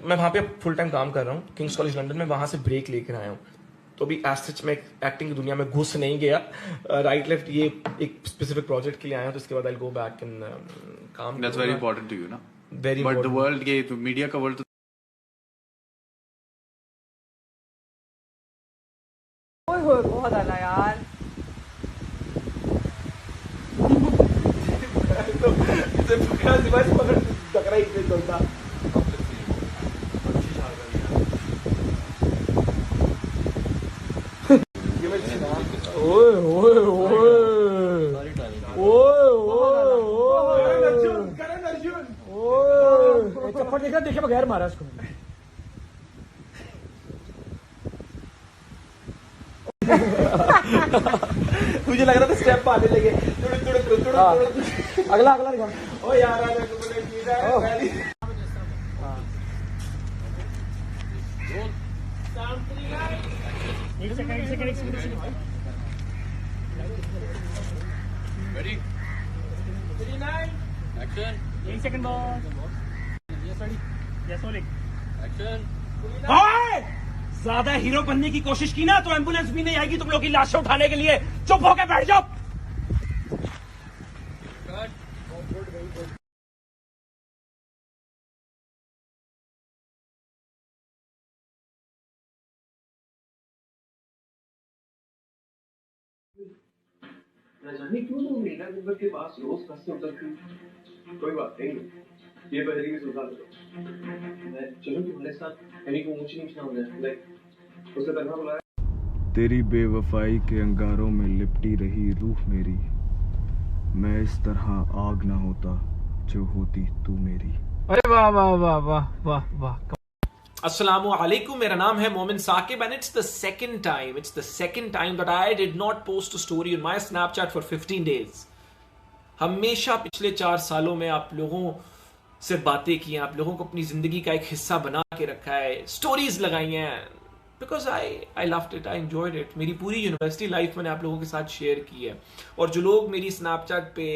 मैं वहाँ पे फुल टाइम काम कर रहा हूँ किंग्स कॉलेज लंदन में, वहाँ से ब्रेक लेकर आया हूँ। तो अभी एज सच में एक्टिंग की दुनिया में घुस नहीं गया। राइट लेफ्ट ये एक स्पेसिफिक प्रोजेक्ट के लिए आया हूँ, तो इसके बाद आई गो बैक इन काम। That's very important to you ना, वेरी बट द वर्ल्ड ये मीडिया का वर्ल्ड बहुत आला यार। चप्पल देखा देखे बगैर मारा उसको। मुझे लग रहा था स्टेप आने लगे। अगला अगला दिखा। ओ यार एक सेकंड रेडी 39 एक्शन एक second boss. Yes rolling action. ज्यादा हीरो बनने की कोशिश की ना तो एम्बुलेंस भी नहीं आएगी तुम लोग की लाशें उठाने के लिए। चुप होके बैठ जाओ। न जाने क्यों तुम मीना गुब्बर के पास रोज फंसते उतरती। कोई बात नहीं, ये पहले भी सुधार दो। मैं चलूं तुम्हारे साथ, यानी को ऊंच नीच ना हो जाए। लाइक उसे तन्हा बुलाया। तेरी बेवफाई के अंगारों में लिपटी रही रूह मेरी, मैं इस तरह आग ना होता जो होती तू मेरी। अरे वाह वाह वाह वाह वाह वाह। Assalamu alaikum, मेरा नाम है मोमिन Saqib and it's the second time that I did not post a story on my Snapchat for 15 days. हमेशा पिछले 4 सालों में आप लोगों से बातें की हैं, आप लोगों को अपनी जिंदगी का एक हिस्सा बना के रखा है, स्टोरीज लगाई हैं, because I loved it, I enjoyed it. मेरी पूरी यूनिवर्सिटी लाइफ मैंने आप लोगों के साथ शेयर की है, और जो लोग मेरी स्नैपचैट पे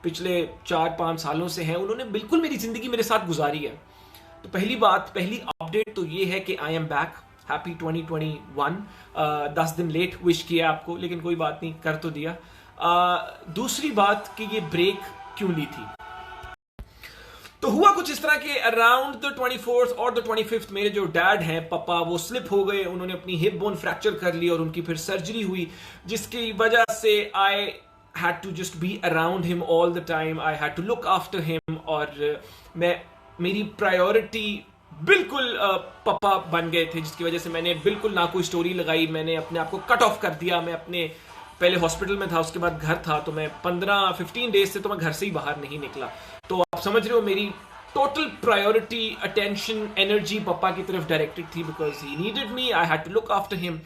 पिछले 4-5 सालों से हैं उन्होंने बिल्कुल मेरी जिंदगी मेरे साथ गुजारी है। तो पहली अपडेट तो ये है कि आई एम बैक, हैप्पी 2021। 10 दिन लेट विश किया आपको, लेकिन कोई बात नहीं, कर तो दिया। दूसरी बात कि ये ब्रेक क्यों ली थी, तो हुआ कुछ इस तरह के अराउंड द 24th और द 25th मेरे जो डैड हैं पापा, वो स्लिप हो गए, उन्होंने अपनी हिप बोन फ्रैक्चर कर ली और उनकी फिर सर्जरी हुई, जिसकी वजह से I had to just be around him all the time, I had to look after him, और मेरी प्रायोरिटी बिल्कुल पापा बन गए थे, जिसकी वजह से मैंने बिल्कुल ना कोई स्टोरी लगाई, मैंने अपने आप को कट ऑफ कर दिया। मैं अपने पहले हॉस्पिटल में था, उसके बाद घर था, तो मैं 15-15 डेज से तो मैं घर से ही बाहर नहीं निकला। तो आप समझ रहे हो मेरी टोटल प्रायोरिटी, अटेंशन, एनर्जी पापा की तरफ डायरेक्टेड थी, because he needed me, I had to look after him.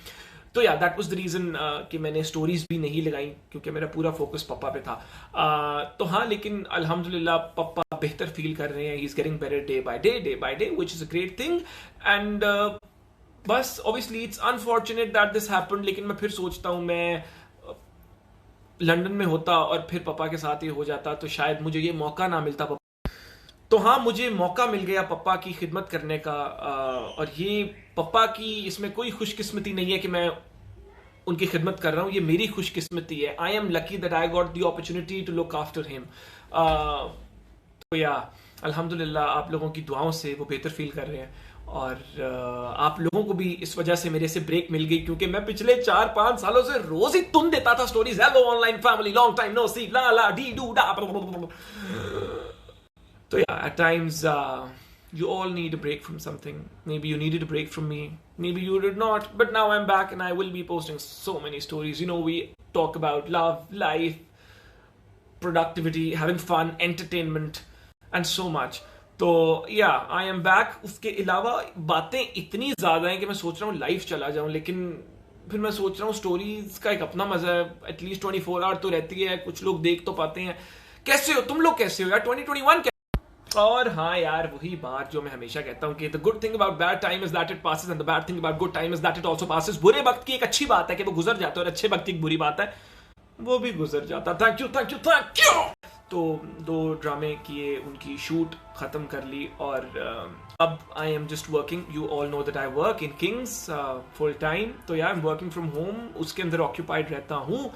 तो yeah that was the reason कि मैंने स्टोरीज भी नहीं लगाई, क्योंकि मेरा पूरा फोकस पापा पे था। तो हाँ, लेकिन अल्हम्दुलिल्लाह पापा बेहतर फील कर रहे हैं, he is getting better day by day, which is a great thing. And बस obviously it's unfortunate that this happened, लेकिन मैं फिर सोचता हूँ मैं लंदन में होता और फिर पापा के साथ ये हो जाता तो शायद मुझे ये मौका ना मिलता। तो हाँ, मुझे मौका मिल गया पापा की खिदमत करने का, और ये पापा की इसमें कोई खुशकिस्मती नहीं है कि मैं उनकी खिदमत कर रहा हूँ, ये मेरी खुशकिस्मती है। I am lucky that I got the opportunity to look after him. तो या अल्हम्दुलिल्लाह आप लोगों की दुआओं से वो बेहतर फील कर रहे हैं, और आप लोगों को भी इस वजह से मेरे से ब्रेक मिल गई, क्योंकि मैं पिछले 4-5 सालों से रोज ही तुम देता था stories, hello online family, long time no see, ला ला डी डू डा। So yeah, at times you all need a break from something. Maybe you needed a break from me. Maybe you did not. But now I'm back and I will be posting so many stories. You know, we talk about love, life, productivity, having fun, entertainment, and so much. तो yeah, I am back. उसके अलावा बातें इतनी ज़्यादा हैं कि मैं सोच रहा हूँ लाइव चला जाऊँ, लेकिन फिर मैं सोच रहा हूँ स्टोरीज का एक अपना मजा है, एटलीस्ट 24 आवर तो रहती है, कुछ लोग देख तो पाते हैं। कैसे हो तुम लोग, कैसे हो यार? 2021 और हाँ यार, वही बात जो मैं हमेशा कहता हूँ कि the good thing about bad time is that it passes and the bad thing about good time is that it also passes. बुरे वक्त की एक अच्छी बात है कि वो गुजर जाता है, और अच्छे वक्त की एक बुरी बात है वो भी गुजर जाता। Thank you. तो 2 ड्रामे किए, उनकी शूट खत्म कर ली, और अब I am just working, you all know that I work in Kings full time, तो यार I am working from home, उसके अंदर ऑक्यूपाइड रहता हूँ।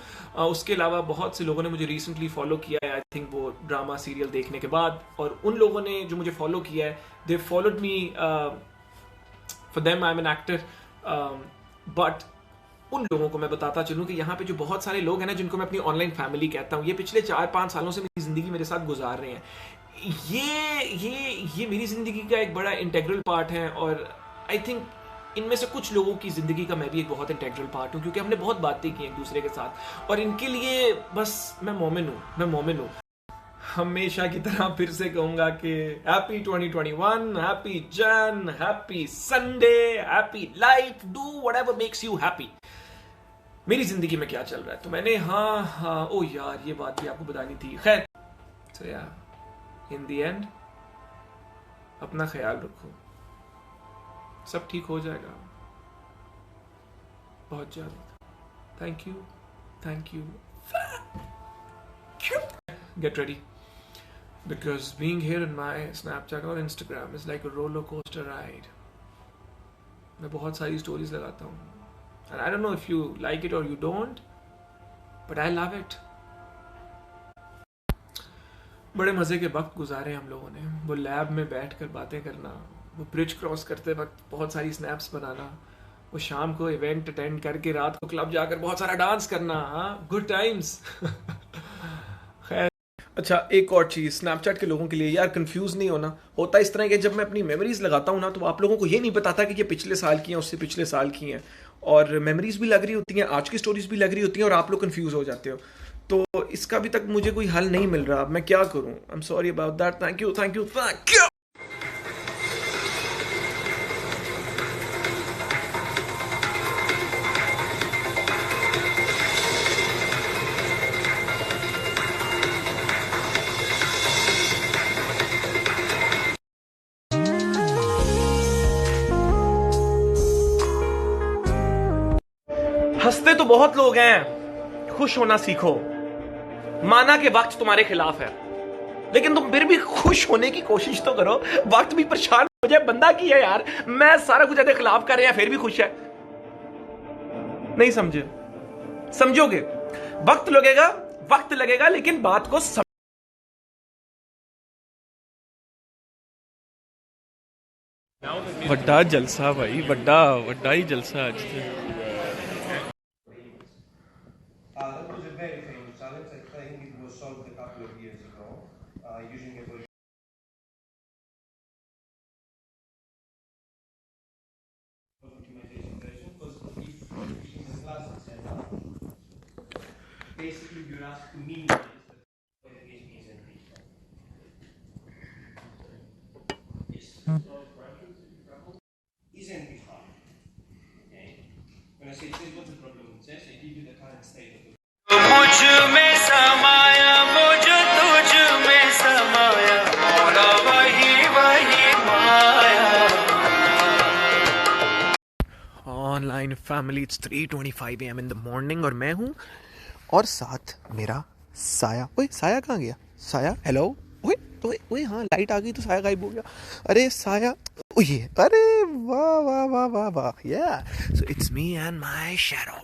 उसके अलावा बहुत से लोगों ने मुझे रिसेंटली फॉलो किया है, आई थिंक वो ड्रामा सीरियल देखने के बाद, और उन लोगों ने जो मुझे फॉलो किया है, they followed me, for them I am an actor, but उन लोगों को मैं बताता चलूं कि यहाँ पे जो बहुत सारे लोग हैं ना, जिनको मैं अपनी ऑनलाइन फैमिली कहता हूँ, ये पिछले 4-5 सालों से मेरी जिंदगी मेरे साथ गुजार रहे हैं। ये मेरी जिंदगी का एक बड़ा इंटेग्रल पार्ट है, और आई थिंक इनमें से कुछ लोगों की जिंदगी का मैं भी एक बहुत इंटेग्रल पार्ट हूँ, क्योंकि हमने बहुत बातें की एक दूसरे के साथ, और इनके लिए बस मैं मोमिन हूँ। हमेशा की तरह फिर से कहूंगा कि हैप्पी 2021, हैप्पी जन, happy Sunday, happy life, do whatever makes you happy. मेरी जिंदगी में क्या चल रहा है, तो मैंने हाँ ओ यार ये बात भी आपको बतानी थी। खैर, तो यार इन दी एंड अपना ख्याल रखो, सब ठीक हो जाएगा, बहुत ज्यादा। Thank you, get ready, because being here in my Snapchat or Instagram is like a roller coaster ride. मैं बहुत सारी स्टोरीज लगाता हूँ, and I don't know if you like it or you don't, but I love it. बड़े मजे के वक्त गुजारे हम लोगों ने, वो लैब में बैठकर बातें करना, वो ब्रिज क्रॉस करते वक्त बहुत सारी स्नैप्स बनाना, वो शाम को इवेंट अटेंड करके रात को क्लब जाकर बहुत सारा डांस करना, हाँ गुड टाइम्स। खैर, अच्छा एक और चीज़ स्नैपचैट के लोगों के लिए, यार कंफ्यूज नहीं होता इस तरह कि जब मैं अपनी मेमोरीज लगाता हूँ ना, तो आप लोगों को ये नहीं बताता कि ये पिछले साल की हैं, उससे पिछले साल की हैं, और मेमोरीज भी लग रही होती हैं, आज की स्टोरीज भी लग रही होती हैं, और आप लोग कंफ्यूज हो जाते हो। तो इसका अभी तक मुझे कोई हल नहीं मिल रहा, मैं क्या करूँ? I am sorry about that. Thank you. हंसते तो बहुत लोग हैं, खुश होना सीखो। माना कि वक्त तुम्हारे खिलाफ है, लेकिन तुम फिर भी खुश होने की कोशिश तो करो। वक्त भी परेशान हो जाए, बंदा की है यार, मैं सारा कुछ ऐसे खिलाफ कर रहे हैं फिर भी खुश है। नहीं समझोगे, वक्त लगेगा, लेकिन बात को ਵੱਡਾ ਜਲਸਾ ਭਾਈ, ਵੱਡਾ ਹੀ ਜਲਸਾ ਅੱਜ ਤੇ। That was a very famous challenge. I think it was solved a couple of years ago using a version of optimization version, because if in the classic setup, basically you're asked to minimize the qualification isn't reached. Yes. Isn't it hard? Okay. When I say this is what the problem says, I give you the current state of the मुझ में समाया, मुझ तुझ में समाया, मौला वही माया। Online family, it's 3:25 AM in the morning, और मैं हूँ और साथ मेरा साया। ओए साया कहाँ गया? साया हेलो, ओए हाँ लाइट आ गई तो साया गायब हो गया। अरे साया, ओए अरे वाह, या so it's me and my shadow.